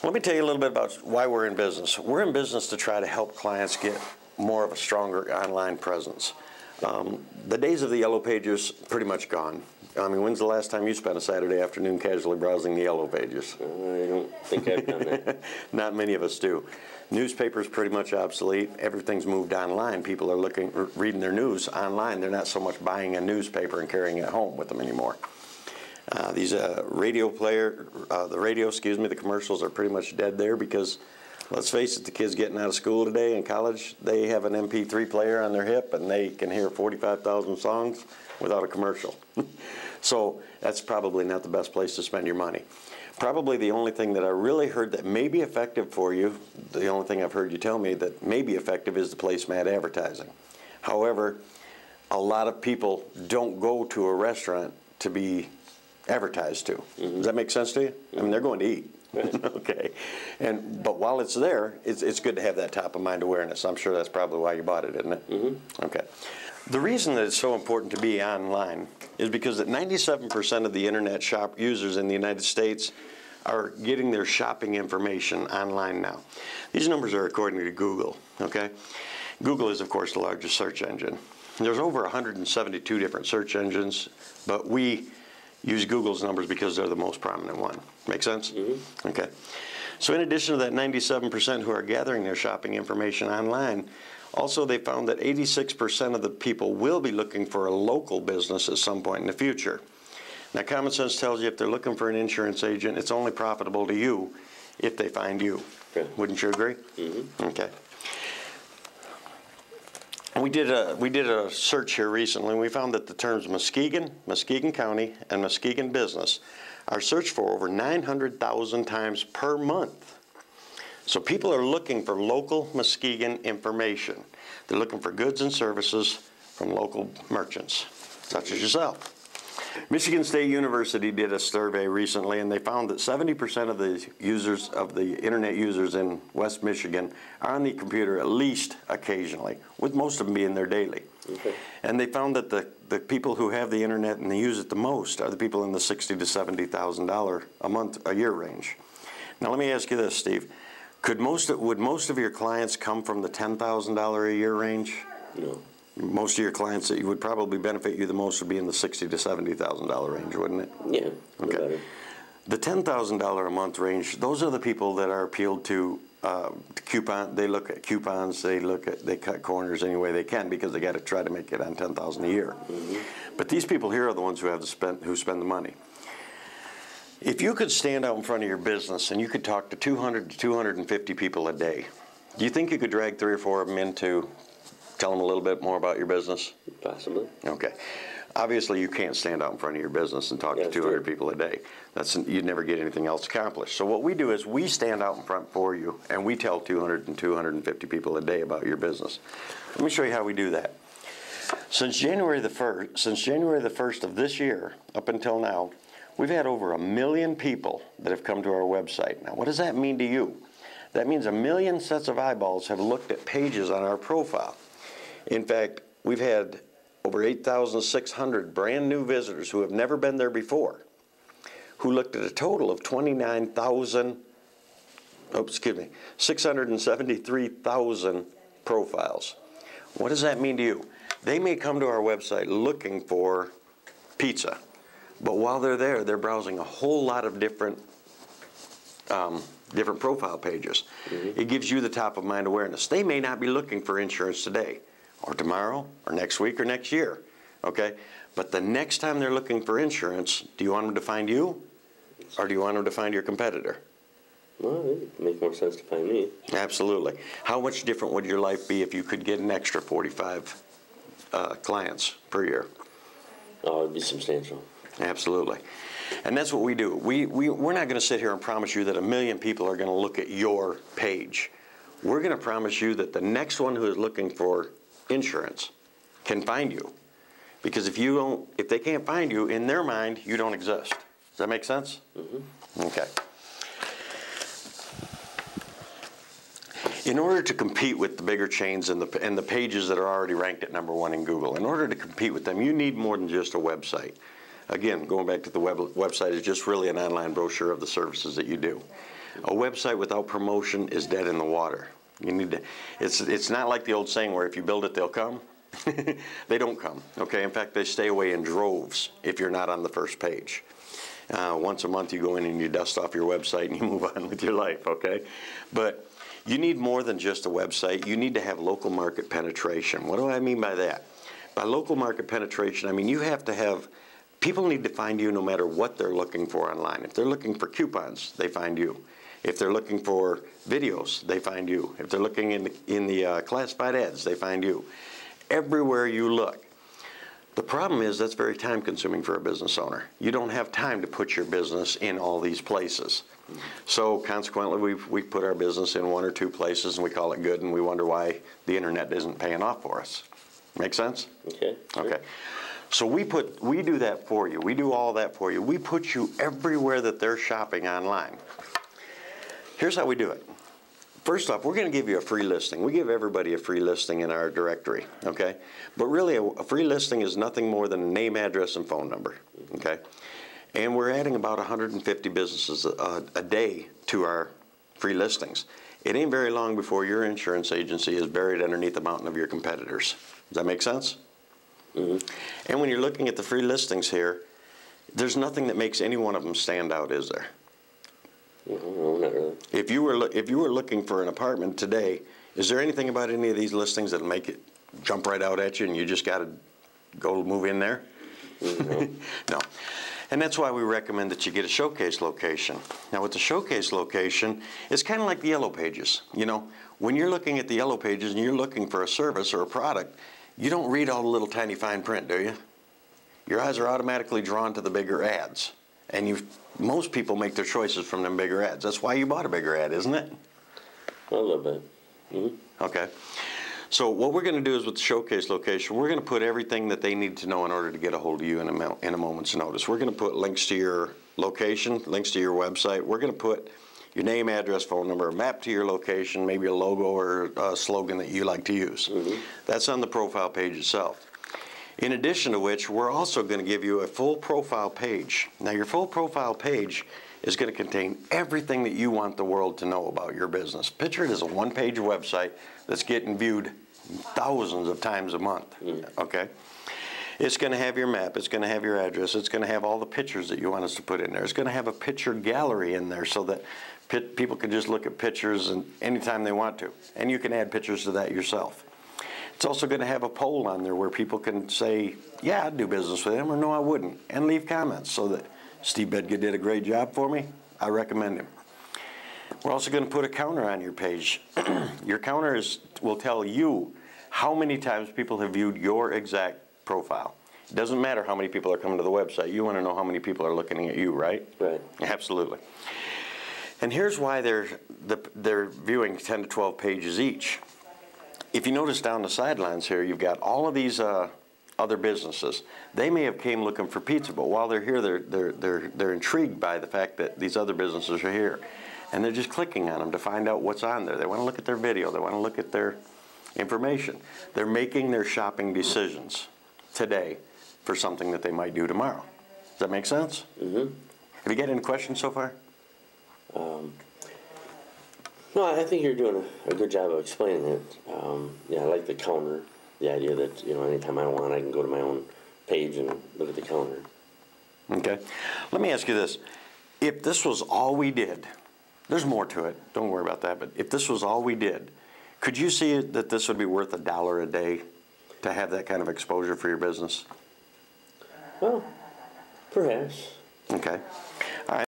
Let me tell you a little bit about why we're in business. We're in business to try to help clients get more of a stronger online presence. The days of the yellow pages pretty much gone. I mean, when's the last time you spent a Saturday afternoon casually browsing the yellow pages? I don't think I've done that. Not many of us do. Newspapers pretty much obsolete. Everything's moved online. People are reading their news online. They're not so much buying a newspaper and carrying it home with them anymore. These the commercials are pretty much dead there because, let's face it, the kids getting out of school today in college, they have an MP3 player on their hip and they can hear 45,000 songs without a commercial. So that's probably not the best place to spend your money. Probably the only thing that I really heard that may be effective for you, the only thing I've heard you tell me that may be effective is the placemat advertising. However, a lot of people don't go to a restaurant to be advertised to. Mm-hmm. Does that make sense to you? Mm-hmm. I mean, they're going to eat. Right. Okay. But while it's there, it's good to have that top of mind awareness. I'm sure that's probably why you bought it, isn't it? Mm-hmm. Okay. The reason that it's so important to be online is because that 97% of the internet shop users in the United States are getting their shopping information online now. These numbers are according to Google, okay? Google is, of course, the largest search engine. There's over 172 different search engines, but we use Google's numbers because they're the most prominent one. Make sense? Mm-hmm. Okay. So in addition to that 97% who are gathering their shopping information online, also they found that 86% of the people will be looking for a local business at some point in the future. Now, common sense tells you if they're looking for an insurance agent, it's only profitable to you if they find you. Okay. Wouldn't you agree? Mm-hmm. Okay. We did a search here recently, and we found that the terms Muskegon, Muskegon County, and Muskegon Business are searched for over 900,000 times per month. So people are looking for local Muskegon information. They're looking for goods and services from local merchants, such as yourself. Michigan State University did a survey recently, and they found that 70% of the users, of the internet users in West Michigan, are on the computer at least occasionally, with most of them being there daily. Okay. And they found that the people who have the internet and they use it the most are the people in the $60,000 to $70,000 a year range. Now let me ask you this, Steve. Would most of your clients come from the $10,000 a year range? No. Most of your clients that would probably benefit you the most would be in the $60,000 to $70,000 range, wouldn't it? Yeah. Okay. Better. The $10,000 a month range, those are the people that are appealed to coupon. They look at coupons. They cut corners any way they can because they got to try to make it on $10,000 a year. Mm-hmm. But these people here are the ones who spend the money. If you could stand out in front of your business and you could talk to 200 to 250 people a day, do you think you could drag 3 or 4 of them in to tell them a little bit more about your business? Possibly. Okay. Obviously, you can't stand out in front of your business and talk to 200 people a day. You'd never get anything else accomplished. So what we do is we stand out in front for you, and we tell 200 and 250 people a day about your business. Let me show you how we do that. Since January the 1st of this year up until now, we've had over 1 million people that have come to our website. Now, what does that mean to you? That means 1 million sets of eyeballs have looked at pages on our profile. In fact, we've had over 8,600 brand new visitors who have never been there before, who looked at a total of 673,000 profiles. What does that mean to you? They may come to our website looking for pizza, but while they're there, they're browsing a whole lot of different profile pages. Mm-hmm. It gives you the top of mind awareness. They may not be looking for insurance today, or tomorrow, or next week, or next year, okay? But the next time they're looking for insurance, do you want them to find you, or do you want them to find your competitor? Well, it would make more sense to find me. Absolutely. How much different would your life be if you could get an extra 45 clients per year? Oh, it'd be substantial. Absolutely. And that's what we do. We're not going to sit here and promise you that 1 million people are going to look at your page. We're going to promise you that the next one who is looking for insurance can find you. Because if they can't find you, in their mind, you don't exist. Does that make sense? Mm-hmm. Okay. In order to compete with the bigger chains and the pages that are already ranked at #1 in Google, in order to compete with them, you need more than just a website. Again, going back to the website is just really an online brochure of the services that you do. A website without promotion is dead in the water. You need to, it's not like the old saying where if you build it, they'll come. They don't come, okay? In fact, they stay away in droves if you're not on the first page. Once a month you go in and you dust off your website and you move on with your life, okay? But you need more than just a website. You need to have local market penetration. What do I mean by that? By local market penetration, I mean you have to have, people need to find you no matter what they're looking for online. If they're looking for coupons, they find you. If they're looking for videos, they find you. If they're looking in the classified ads, they find you. Everywhere you look. The problem is that's very time consuming for a business owner. You don't have time to put your business in all these places. So consequently, we put our business in one or two places and we call it good and we wonder why the internet isn't paying off for us. Make sense? Okay. Sure. Okay. So we do that for you. We do all that for you. We put you everywhere that they're shopping online. Here's how we do it. First off, we're going to give you a free listing. We give everybody a free listing in our directory, okay? But really, a free listing is nothing more than a name, address, and phone number, okay? And we're adding about 150 businesses a day to our free listings. It ain't very long before your insurance agency is buried underneath the mountain of your competitors. Does that make sense? Mm-hmm. And when you're looking at the free listings here, there's nothing that makes any one of them stand out, is there? No, not really. If you were looking for an apartment today, is there anything about any of these listings that'll make it jump right out at you and you just got to go move in there? No. No. And that's why we recommend that you get a showcase location. Now with the showcase location, it's kind of like the Yellow Pages. You know, when you're looking at the Yellow Pages and you're looking for a service or a product, you don't read all the little tiny fine print, do you? Your eyes are automatically drawn to the bigger ads. And most people make their choices from them bigger ads. That's why you bought a bigger ad, isn't it? A little bit. Mm-hmm. Okay. So what we're going to do is with the showcase location, we're going to put everything that they need to know in order to get a hold of you in a moment's notice. We're going to put links to your location, links to your website. We're going to put your name, address, phone number, a map to your location, maybe a logo or a slogan that you like to use. Mm-hmm. That's on the profile page itself. In addition to which, we're also going to give you a full profile page. Now, your full profile page is going to contain everything that you want the world to know about your business. Picture it as a one-page website that's getting viewed thousands of times a month, okay? It's going to have your map, it's going to have your address, it's going to have all the pictures that you want us to put in there. It's going to have a picture gallery in there so that people can just look at pictures anytime they want to. And you can add pictures to that yourself. It's also going to have a poll on there where people can say, yeah, I'd do business with him, or no, I wouldn't, and leave comments so that Steve Bedgood did a great job for me. I recommend him. We're also going to put a counter on your page. Your counter will tell you how many times people have viewed your exact profile. It doesn't matter how many people are coming to the website. You want to know how many people are looking at you, right? Right. Absolutely. And here's why they're viewing 10 to 12 pages each. If you notice down the sidelines here, you've got all of these other businesses. They may have came looking for pizza, but while they're here, they're intrigued by the fact that these other businesses are here, and they're just clicking on them to find out what's on there. They want to look at their video. They want to look at their information. They're making their shopping decisions today for something that they might do tomorrow. Does that make sense? Mm-hmm. Have you got any questions so far? No, I think you're doing a good job of explaining it. Yeah, I like the counter, the idea that, you know, anytime I want, I can go to my own page and look at the counter. Okay. Let me ask you this. If this was all we did, there's more to it, don't worry about that, but if this was all we did, could you see that this would be worth $1 a day to have that kind of exposure for your business? Well, perhaps. Okay.